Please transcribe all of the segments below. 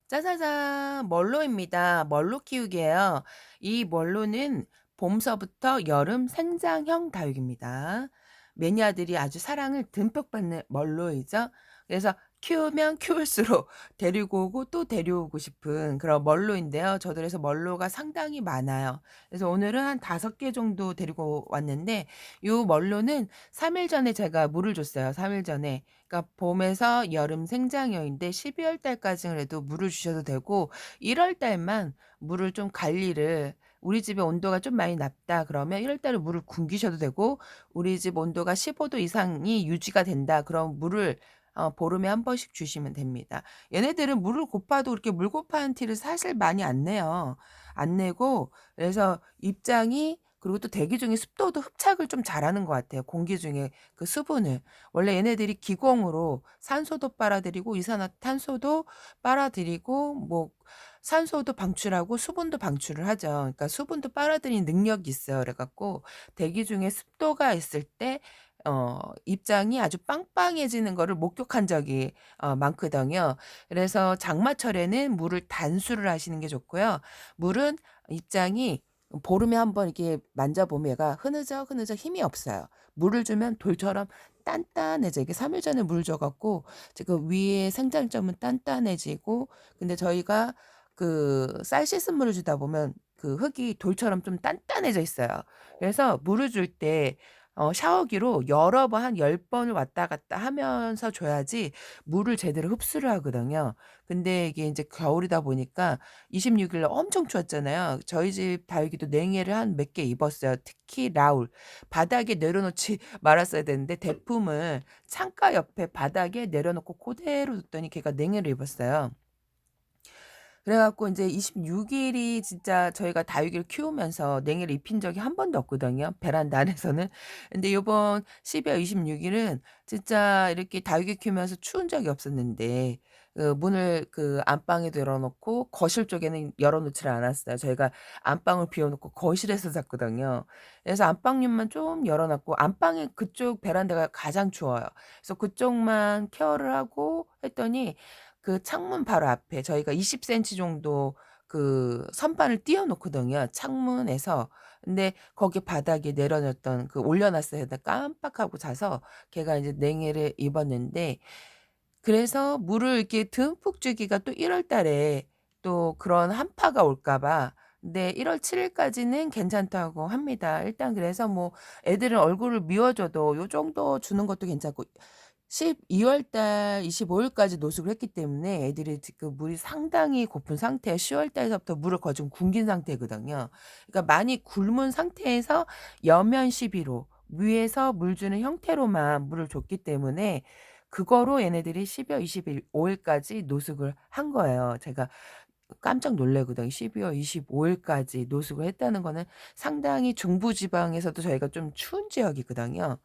짜자잔. 멀로입니다. 멀로 키우기예요. 이 멀로는 봄서부터 여름 생장형 다육입니다. 매니아들이 아주 사랑을 듬뿍 받는 멀로이죠. 그래서 키우면 키울수록 데리고 오고 또 데려오고 싶은 그런 멀로인데요. 저도 그래서 멀로가 상당히 많아요. 그래서 오늘은 한 5개 정도 데리고 왔는데 요 멀로는 3일 전에 제가 물을 줬어요, 3일 전에. 그러니까 봄에서 여름 생장여인데 12월 달까지는 그래도 물을 주셔도 되고 1월 달만 물을 좀 관리를 우리 집의 온도가 좀 많이 낮다 그러면 1월 달에 물을 굶기셔도 되고 우리 집 온도가 15도 이상이 유지가 된다 그럼 물을 보름에 한 번씩 주시면 됩니다. 얘네들은 물을 고파도 그렇게 물 고파하는 티를 사실 많이 안 내요. 안 내고 그래서 입장이 그리고 또 대기 중에 습도도 흡착을 좀 잘하는 것 같아요, 공기 중에 그 수분을. 원래 얘네들이 기공으로 산소도 빨아들이고 이산화탄소도 빨아들이고 뭐 산소도 방출하고 수분도 방출을 하죠. 그러니까 수분도 빨아들이는 능력이 있어요. 그래 갖고 대기 중에 습도가 있을 때 입장이 아주 빵빵해지는 거를 목격한 적이 많거든요. 그래서 장마철에는 물을 단수를 하시는 게 좋고요. 물은 입장이 보름에 한번 이렇게 만져보면 얘가 흐느적흐느적 힘이 없어요. 물을 주면 돌처럼 단단해져. 이게 3일 전에 물 줘 갖고 지금 위에 생장점은 단단해지고 근데 저희가 그 쌀 씻은 물을 주다 보면 그 흙이 돌처럼 좀 단단해져 있어요. 그래서 물을 줄 때 샤워기로 여러 번 한 10 번을 왔다 갔다 하면서 줘야지 물을 제대로 흡수를 하거든요. 근데 이게 인제 겨울이다 보니까 26일 날 엄청 추웠잖아요. 저희 집 다육이도 냉해를 한 몇 개 입었어요. 특히 라울. 바닥에 내려놓지 말았어야 되는데 대품을 창가 옆에 바닥에 내려놓고 고대로 뒀더니 걔가 냉해를 입었어요. 그래 갖고 인제 26 일이 진짜 저희가 다육이를 키우면서 냉해를 입힌 적이 한 번도 없거든요, 베란다 안에서는. 근데 요번 12월 26 일은 진짜 이렇게 다육이 키우면서 추운 적이 없었는데 그 문을 그 안방에도 열어 놓고 거실 쪽에는 열어 놓지를 않았어요. 저희가 안방을 비워 놓고 거실에서 잤거든요. 그래서 안방문만 좀 열어 놨고 안방에 그쪽 베란다가 가장 추워요. 그래서 그쪽만 케어를 하고 했더니 그 창문 바로 앞에 저희가 20 센티 정도 그 선반을 띄워 놓거든요, 창문에서. 근데 거기 바닥에 내려 놨던 그 올려 놨어야 되는데 깜빡하고 자서 걔가 이제 냉해를 입었는데 그래서 물을 이렇게 듬뿍 주기가 또 1월 달에 또 그런 한파가 올까 봐 근데 1월 7 일까지는 괜찮다고 합니다. 일단 그래서 뭐 애들은 얼굴을 미워 줘도 요 정도 주는 것도 괜찮고 12월 달 25 일까지 노숙을 했기 때문에 애들이 지금 물이 상당히 고픈 상태에 10월 달서부터 물을 거의 좀 굶긴 상태거든요. 그러니까 많이 굶은 상태에서 여면 시비로 위에서 물 주는 형태로만 물을 줬기 때문에 그거로 얘네들이 12월 25 일까지 노숙을 한 거예요. 제가 깜짝 놀라거든요. 12월 25 일까지 노숙을 했다는 거는 상당히 중부 지방에서도 저희가 좀 추운 지역이거든요.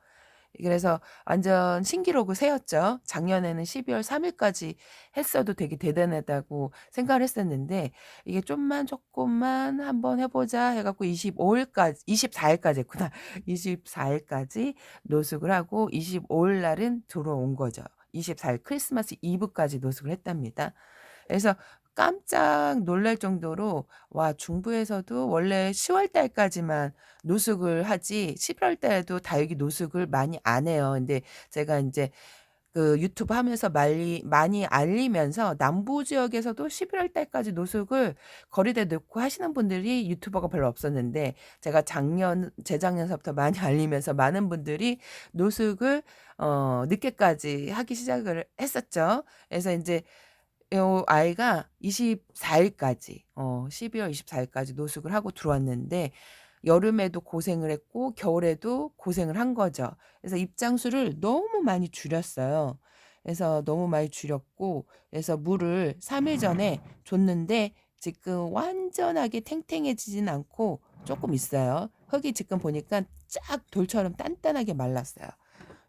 그래서 완전 신기록을 세웠죠. 작년에는 12월 3 일까지 했어도 되게 대단하다고 생각을 했었는데 이게 좀만 쪼끔만 한번 해 보자 해 갖고 25 일까지 24 일까지 했구나. 24 일까지 노숙을 하고 25일 날은 들어온 거죠. 24일 크리스마스 이브까지 노숙을 했답니다. 그래서 깜짝 놀랄 정도로 와 중부에서도 원래 10월 달까지만 노숙을 하지 11월 달에도 다육이 노숙을 많이 안 해요. 근데 제가 인제 그 유튜브 하면서 많이 알리면서 남부 지역에서도 11월 달까지 노숙을 거리대에 놓고 하시는 분들이 유튜버가 별로 없었는데 제가 재작년서부터 많이 알리면서 많은 분들이 노숙을 늦게까지 하기 시작을 했었죠. 그래서 인제 요 아이가 24 일까지 12월 24 일까지 노숙을 하고 들어왔는데 여름에도 고생을 했고 겨울에도 고생을 한 거죠. 그래서 입장수를 너무 많이 줄였어요. 그래서 너무 많이 줄였고 그래서 물을 3일 전에 줬는데 지금 완전하게 탱탱해지진 않고 쪼끔 있어요. 흙이 지금 보니까 쫙 돌처럼 단단하게 말랐어요.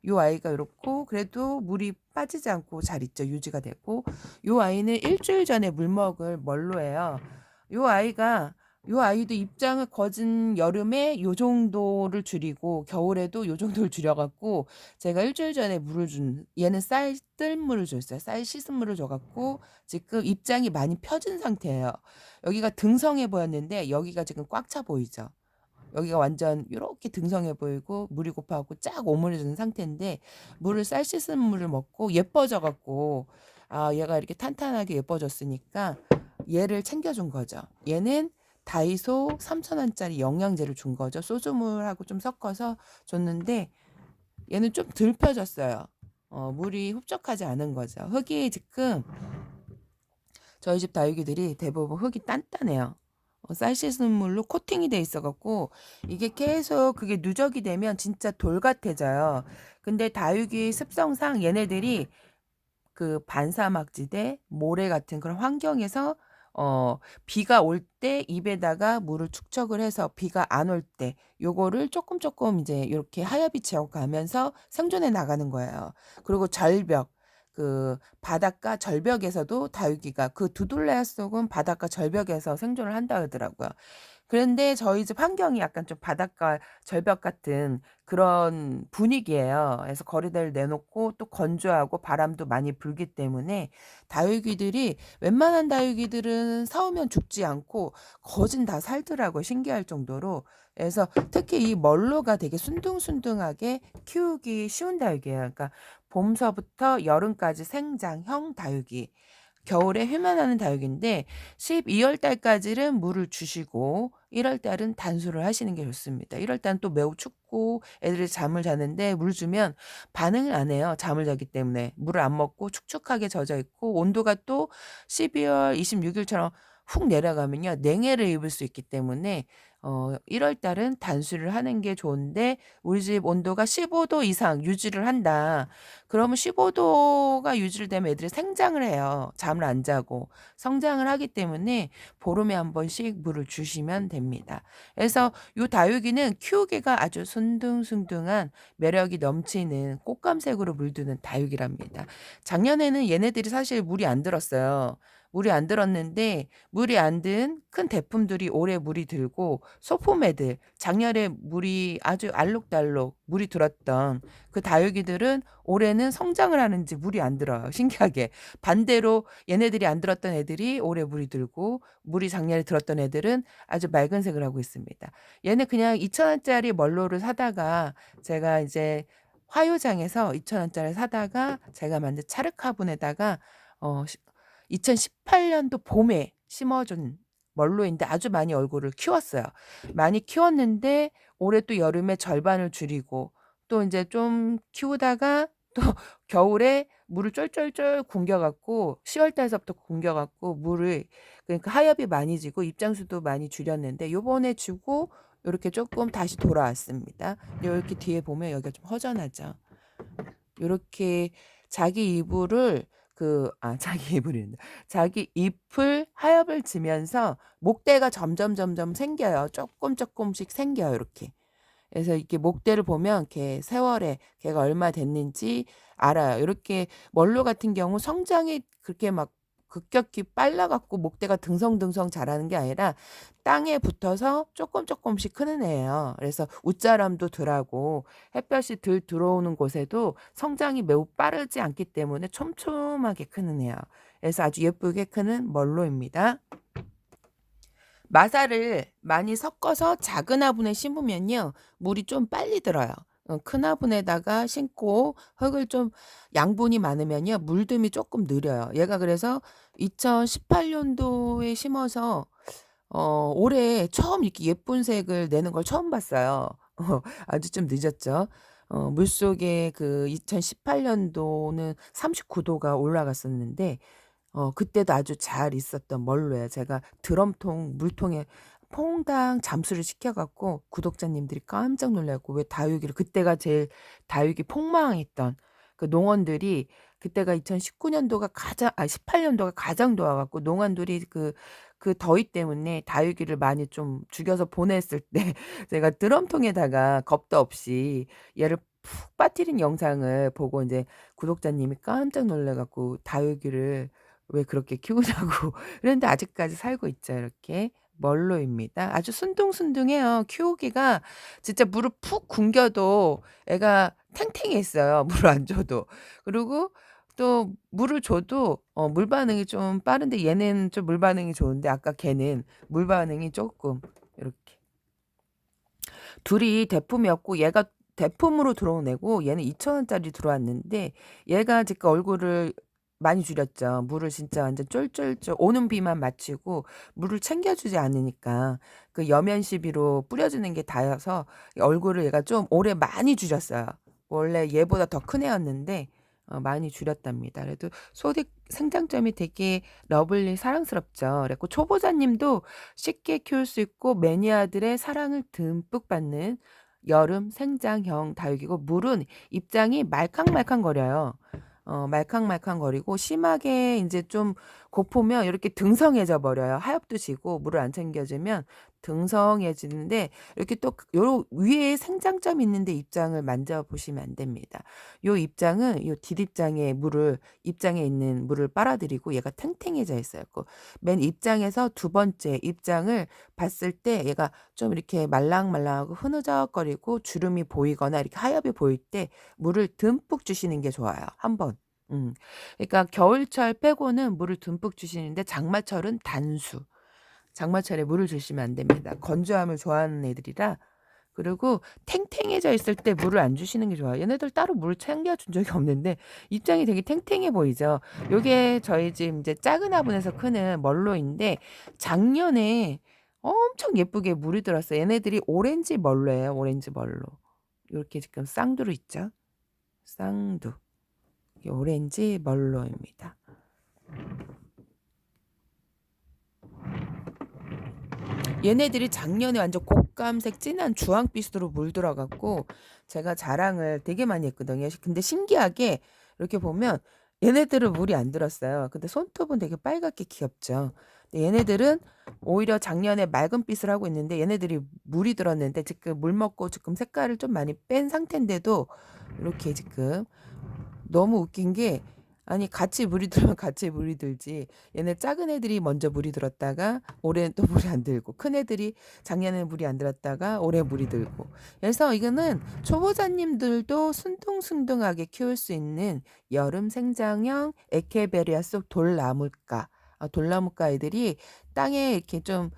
요 아이가 요렇고 그래도 물이 빠지지 않고 잘 있죠. 유지가 되고 요 아이는 일 주일 전에 물 먹을 멀로예요. 요 아이가 요 아이도 입장을 거진 여름에 요 정도를 줄이고 겨울에도 요 정도를 줄여 갖고 제가 일 주일 전에 물을 준 얘는 쌀 뜰 물을 줬어요. 쌀 씻은 물을 줘 갖고 지금 입장이 많이 펴진 상태예요. 여기가 등성해 보였는데 여기가 지금 꽉 차 보이죠. 여기가 완전 요렇게 등성해 보이고 물이 고파 갖고 쫙 오므려진 상태인데 물을 쌀 씻은 물을 먹고 예뻐져 갖고 아 얘가 이렇게 탄탄하게 예뻐졌으니까 얘를 챙겨 준 거죠. 얘는 다이소 3,000 원짜리 영양제를 준 거죠. 소주물하고 좀 섞어서 줬는데 얘는 좀 덜 펴졌어요. 물이 흡족하지 않은 거죠. 흙이 지금 저희 집 다육이들이 대부분 흙이 단단해요. 쌀 씻은 물로 코팅이 돼 있어 갖고 이게 계속 그게 누적이 되면 진짜 돌 같아져요. 근데 다육이 습성상 얘네들이 그 반사막지대, 모래 같은 그런 환경에서 비가 올 때 입에다가 물을 축적을 해서 비가 안 올 때 요거를 쪼끔 이제 요렇게 하엽이 채워 가면서 생존해 나가는 거예요. 그리고 절벽, 그 바닷가 절벽에서도 다육이가 그 두들레아 속은 바닷가 절벽에서 생존을 한다 그러더라고요. 그런데 저희 집 환경이 약간 좀 바닷가 절벽 같은 그런 분위기예요. 그래서 거리대를 내놓고 또 건조하고 바람도 많이 불기 때문에 다육이들이 웬만한 다육이들은 사오면 죽지 않고 거진 다 살더라고요, 신기할 정도로. 그래서 특히 이 멀로가 되게 순둥순둥하게 키우기 쉬운 다육이에요. 그러니까 봄서부터 여름까지 생장형 다육이. 겨울에 휴면하는 다육인데 12월 달까지는 물을 주시고 1월 달은 단수를 하시는 게 좋습니다. 1월 달은 또 매우 춥고 애들이 잠을 자는데 물 주면 반응을 안 해요. 잠을 자기 때문에. 물을 안 먹고 축축하게 젖어 있고 온도가 또 12월 26일처럼 훅 내려가면요. 냉해를 입을 수 있기 때문에 1월 달은 단수를 하는 게 좋은데 우리 집 온도가 15도 이상 유지를 한다. 그러면 15도가 유지를 되면 애들이 생장을 해요. 잠을 안 자고. 성장을 하기 때문에 보름에 한 번씩 물을 주시면 됩니다. 그래서 요 다육이는 키우기가 아주 순둥순둥한 매력이 넘치는 꽃감색으로 물드는 다육이랍니다. 작년에는 얘네들이 사실 물이 안 들었어요. 물이 안 들었는데 물이 안 든 큰 대품들이 올해 물이 들고 소포매들 작년에 물이 아주 알록달록 물이 들었던 그 다육이들은 올해는 성장을 하는지 물이 안 들어요, 신기하게. 반대로 얘네들이 안 들었던 애들이 올해 물이 들고 물이 작년에 들었던 애들은 아주 맑은 색을 하고 있습니다. 얘는 그냥 2,000 원짜리 멀로를 사다가 제가 이제 화요장에서 2,000 원짜리 사다가 제가 만든 차르 화분에다가 어 2018년도 봄에 심어준 멀로인데 아주 많이 얼굴을 키웠어요. 많이 키웠는데 올해 또 여름에 절반을 줄이고 또 인제 좀 키우다가 또 겨울에 물을 쫄쫄쫄 굶겨 갖고 10월 달서부터 굶겨 갖고 물을 그러니까 하엽이 많이 지고 입장수도 많이 줄였는데 요번에 주고 요렇게 쪼끔 다시 돌아왔습니다. 요렇게 뒤에 보면 여기가 좀 허전하죠. 요렇게 자기 이불을 자기 이불이란다. 자기 잎을 하엽을 지면서 목대가 점점 생겨요. 쪼끔씩 생겨요, 이렇게. 그래서 이렇게 목대를 보면 걔 세월에 걔가 얼마 됐는지 알아요. 이렇게 멀로 같은 경우 성장이 그렇게 막 급격히 빨라 갖고 목대가 등성등성 자라는 게 아니라 땅에 붙어서 쪼끔씩 크는 애예요. 그래서 웃자람도 덜하고 햇볕이 덜 들어오는 곳에도 성장이 매우 빠르지 않기 때문에 촘촘하게 크는 애예요. 그래서 아주 예쁘게 크는 멀로입니다. 마사를 많이 섞어서 작은 화분에 심으면요. 물이 좀 빨리 들어요. 큰 화분에다가 심고 흙을 좀 양분이 많으면요. 물듦이 조금 느려요. 얘가 그래서 2018 년도에 심어서 올해 처음 이렇게 예쁜 색을 내는 걸 처음 봤어요. 아주 좀 늦었죠. 물속에 그 2018 년도는 39 도가 올라갔었는데 그때도 아주 잘 있었던 멀로예요. 제가 드럼통 물통에 퐁당 잠수를 시켜 갖고 구독자님들이 깜짝 놀라고 왜 다육이를 그때가 제일 다육이 폭망했던 그 농원들이 그때가 2019 년도가 가장 18 년도가 가장 좋아 갖고 농원들이 그 더위 때문에 다육이를 많이 좀 죽여서 보냈을 때 제가 드럼통에다가 겁도 없이 얘를 푹 빠뜨린 영상을 보고 인제 구독자님이 깜짝 놀라 갖고 다육이를 왜 그렇게 키우냐고 그런데 아직까지 살고 있죠 이렇게. 멀로입니다. 아주 순둥순둥해요. 키우기가 진짜 물을 푹 굶겨도 애가 탱탱했어요, 물을 안 줘도. 그리고 또 물을 줘도 물 반응이 좀 빠른데 얘는 좀 물 반응이 좋은데 아까 걔는 물 반응이 쪼끔 요렇게. 둘이 대품이었고 얘가 대품으로 들어온 애고 얘는 2천 원짜리 들어왔는데 얘가 지금 얼굴을 많이 줄였죠. 물을 진짜 완전 쫄쫄쫄 오는 비만 마치고 물을 챙겨주지 않으니까 그 여면 시비로 뿌려주는 게 다여서 얼굴을 얘가 좀 올해 많이 줄였어요. 원래 얘보다 더 큰 애였는데 많이 줄였답니다. 그래도 소득 생장점이 되게 러블리 사랑스럽죠. 그래고 초보자님도 쉽게 키울 수 있고 매니아들의 사랑을 듬뿍 받는 여름 생장형 다육이고 물은 입장이 말캉말캉거려요. 말캉말캉거리고 심하게 인제 좀 고프면 이렇게 등성해져 버려요. 하엽도 지고 물을 안 챙겨 주면 등성해지는데 이렇게 또 요 위에 생장점이 있는데 입장을 만져보시면 안 됩니다. 요 입장은 요 뒷입장에 물을 입장에 있는 물을 빨아들이고 얘가 탱탱해져 있어요. 그 맨 입장에서 두 번째 입장을 봤을 때 얘가 좀 이렇게 말랑말랑하고 흐느적거리고 주름이 보이거나 이렇게 하엽이 보일 때 물을 듬뿍 주시는 게 좋아요, 한 번. 그러니까 겨울철 빼고는 물을 듬뿍 주시는데 장마철은 단수. 장마철에 물을 주시면 안 됩니다. 건조함을 좋아하는 애들이라. 그리고 탱탱해져 있을 때 물을 안 주시는 게 좋아요. 얘네들 따로 물을 챙겨 준 적이 없는데 입장이 되게 탱탱해 보이죠. 요게 저희 집 인제 작은 화분에서 크는 멀로인데 작년에 엄청 예쁘게 물이 들었어요. 얘네들이 오렌지 멀로예요, 오렌지 멀로. 요렇게 지금 쌍두로 있죠. 쌍두. 이게 오렌지 멀로입니다. 얘네들이 작년에 완전 곶감색 진한 주황빛으로 물들어 갖고 제가 자랑을 되게 많이 했거든요. 근데 신기하게 이렇게 보면 얘네들은 물이 안 들었어요. 근데 손톱은 되게 빨갛게 귀엽죠. 근데 얘네들은 오히려 작년에 맑은 빛을 하고 있는데 얘네들이 물이 들었는데 지금 물 먹고 지금 색깔을 좀 많이 뺀 상태인데도 이렇게 지금 너무 웃긴 게 아니 같이 물이 들면 같이 물이 들지 얘네 작은 애들이 먼저 물이 들었다가 올해는 또 물이 안 들고 큰 애들이 작년에는 물이 안 들었다가 올해 물이 들고 그래서 이거는 초보자님들도 순둥순둥하게 키울 수 있는 여름 생장형 에케베리아 속 돌나물가 돌나물가 애들이 땅에 이렇게 좀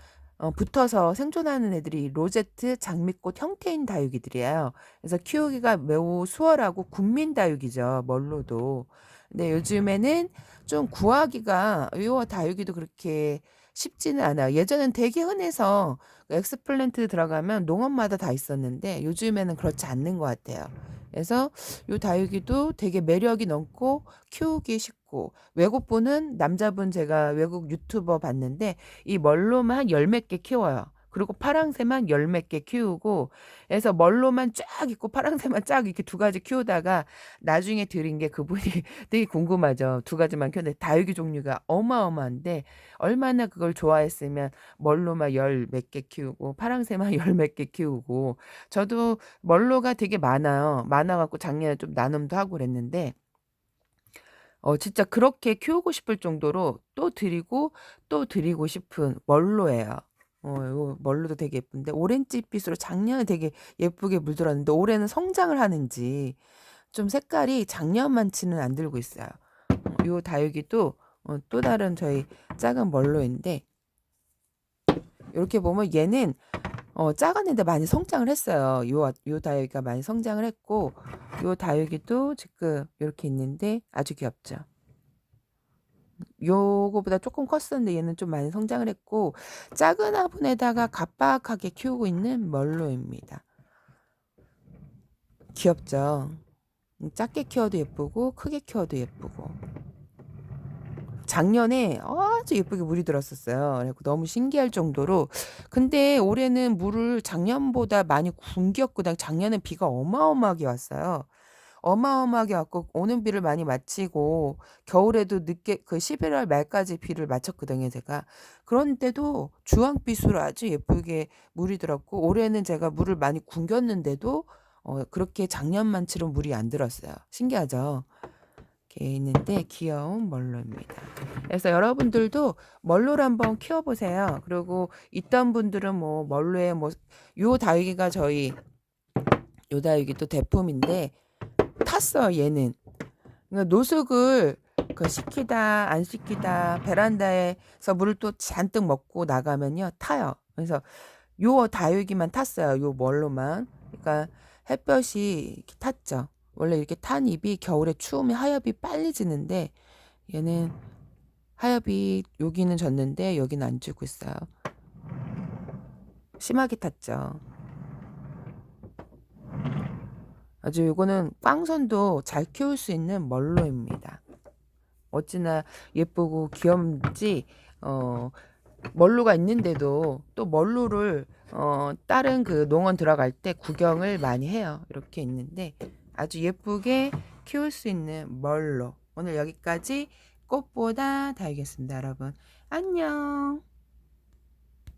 붙어서 생존하는 애들이 로제트 장미꽃 형태인 다육이들이에요. 그래서 키우기가 매우 수월하고 군민 다육이죠, 멀로도. 근데 요즘에는 좀 구하기가 요 다육이도 그렇게 쉽지는 않아요. 예전엔 되게 흔해서 그 엑스플랜트 들어가면 농원마다 다 있었는데 요즘에는 그렇지 않는 것 같아요. 그래서 요 다육이도 되게 매력이 넘고 키우기 쉽고 외국분은 남자분 제가 외국 유튜버 봤는데 이 멀로만 한 열 몇 개 키워요. 그리고 파랑새만 열 몇 개 키우고 해서 멀로만 쫙 있고 파랑새만 쫙 이렇게 두 가지 키우다가 나중에 들인 게 그분이 되게 궁금하죠. 두 가지만 키웠는데 다육이 종류가 어마어마한데 얼마나 그걸 좋아했으면 멀로만 열 몇 개 키우고 파랑새만 열 몇 개 키우고 저도 멀로가 되게 많아요. 많아 갖고 작년에 좀 나눔도 하고 그랬는데 진짜 그렇게 키우고 싶을 정도로 또 드리고 또 드리고 싶은 멀로예요. 요 멀로도 되게 예쁜데 오렌지빛으로 작년에 되게 예쁘게 물들었는데 올해는 성장을 하는지 좀 색깔이 작년만치는 안 들고 있어요. 요 다육이도 또 다른 저희 작은 멀로인데 요렇게 보면 얘는 작았는데 많이 성장을 했어요. 요 다육이가 많이 성장을 했고 요 다육이도 지금 요렇게 있는데 아주 귀엽죠. 요거보다 쪼끔 컸었는데 얘는 좀 많이 성장을 했고 작은 화분에다가 갑박하게 키우고 있는 멀로입니다. 귀엽죠. 작게 키워도 예쁘고 크게 키워도 예쁘고. 작년에 아주 예쁘게 물이 들었었어요. 그래 갖고 너무 신기할 정도로 근데 올해는 물을 작년보다 많이 굶겼고 작년엔 비가 어마어마하게 왔어요. 어마어마하게 왔고 오는 비를 많이 마치고 겨울에도 늦게 그 11월 말까지 비를 마쳤거든요, 제가. 그런데도 주황빛으로 아주 예쁘게 물이 들었고 올해는 제가 물을 많이 굶겼는데도 그렇게 작년만치로 물이 안 들었어요. 신기하죠? 이렇게 있는데 귀여운 멀로입니다. 그래서 여러분들도 멀로를 한번 키워보세요. 그리고 있던 분들은 뭐 멀로에 뭐 요 다육이가 저희 요 다육이 또 대품인데 탔어요 얘는. 그러니까 노숙을 그 시키다 안 시키다 베란다에서 물을 또 잔뜩 먹고 나가면요 타요. 그래서 요 다육이만 탔어요. 요 멀로만. 그러니까 햇볕이 이렇게 탔죠. 원래 이렇게 탄 잎이 겨울에 추우면 하엽이 빨리 지는데 얘는 하엽이 여기는 졌는데 여기는 안 지고 있어요. 심하게 탔죠. 아주 요거는 꽝선도 잘 키울 수 있는 멀로입니다. 어찌나 예쁘고 귀엽지. 멀로가 있는데도 또 멀로를 다른 그 농원 들어갈 때 구경을 많이 해요. 이렇게 있는데 아주 예쁘게 키울 수 있는 멀로. 오늘 여기까지 꽃보다 다육이었습니다, 여러분. 안녕.